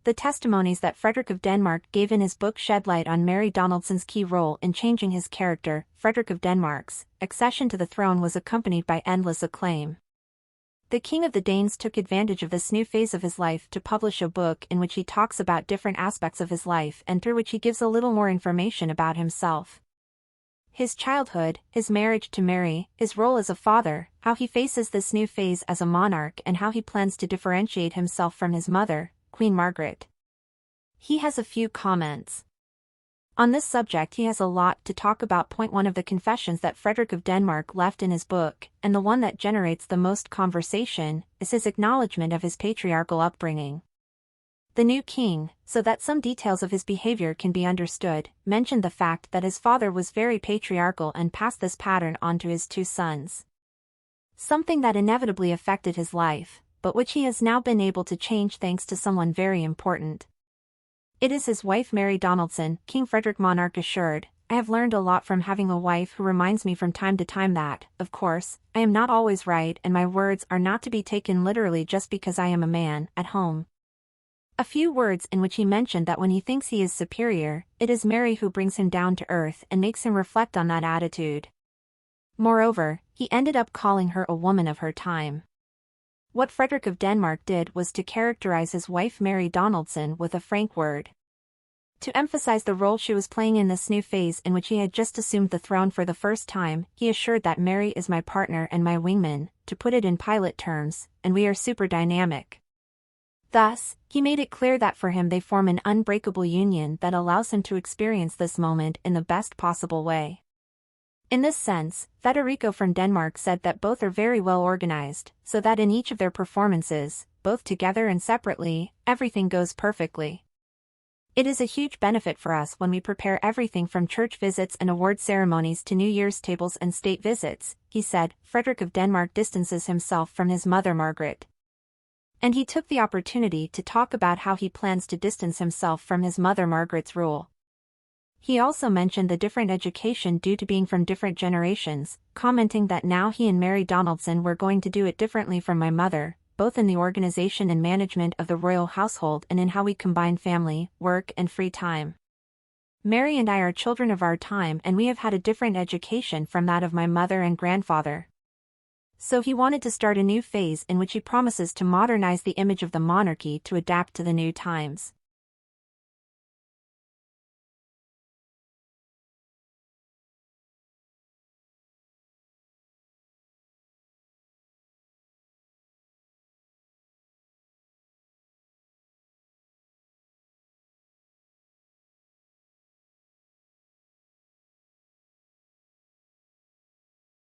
The testimonies that Frederick of Denmark gave in his book shed light on Mary Donaldson's key role in changing his character. Frederick of Denmark's accession to the throne was accompanied by endless acclaim. The King of the Danes took advantage of this new phase of his life to publish a book in which he talks about different aspects of his life and through which he gives a little more information about himself. His childhood, his marriage to Mary, his role as a father, how he faces this new phase as a monarch and how he plans to differentiate himself from his mother, Queen Margaret. He has a few comments. On this subject he has a lot to talk about. Point 1 of the confessions that Frederick of Denmark left in his book, and the one that generates the most conversation, is his acknowledgement of his patriarchal upbringing. The new king, so that some details of his behavior can be understood, mentioned the fact that his father was very patriarchal and passed this pattern on to his two sons. Something that inevitably affected his life, but which he has now been able to change thanks to someone very important. It is his wife Mary Donaldson, King Frederick monarch assured. I have learned a lot from having a wife who reminds me from time to time that, of course, I am not always right and my words are not to be taken literally just because I am a man, at home. A few words in which he mentioned that when he thinks he is superior, it is Mary who brings him down to earth and makes him reflect on that attitude. Moreover, he ended up calling her a woman of her time. What Frederick of Denmark did was to characterize his wife Mary Donaldson with a frank word. To emphasize the role she was playing in this new phase in which he had just assumed the throne for the first time, he assured that Mary is my partner and my wingman, to put it in pilot terms, and we are superdynamic. Thus, he made it clear that for him they form an unbreakable union that allows him to experience this moment in the best possible way. In this sense, Frederick from Denmark said that both are very well organized, so that in each of their performances, both together and separately, everything goes perfectly. It is a huge benefit for us when we prepare everything from church visits and award ceremonies to New Year's tables and state visits, he said. Frederick of Denmark distances himself from his mother Margaret. And he took the opportunity to talk about how he plans to distance himself from his mother Margaret's rule. He also mentioned the different education due to being from different generations, commenting that now he and Mary Donaldson were going to do it differently from my mother, both in the organization and management of the royal household and in how we combine family, work and free time. Mary and I are children of our time and we have had a different education from that of my mother and grandfather. So he wanted to start a new phase in which he promises to modernize the image of the monarchy to adapt to the new times.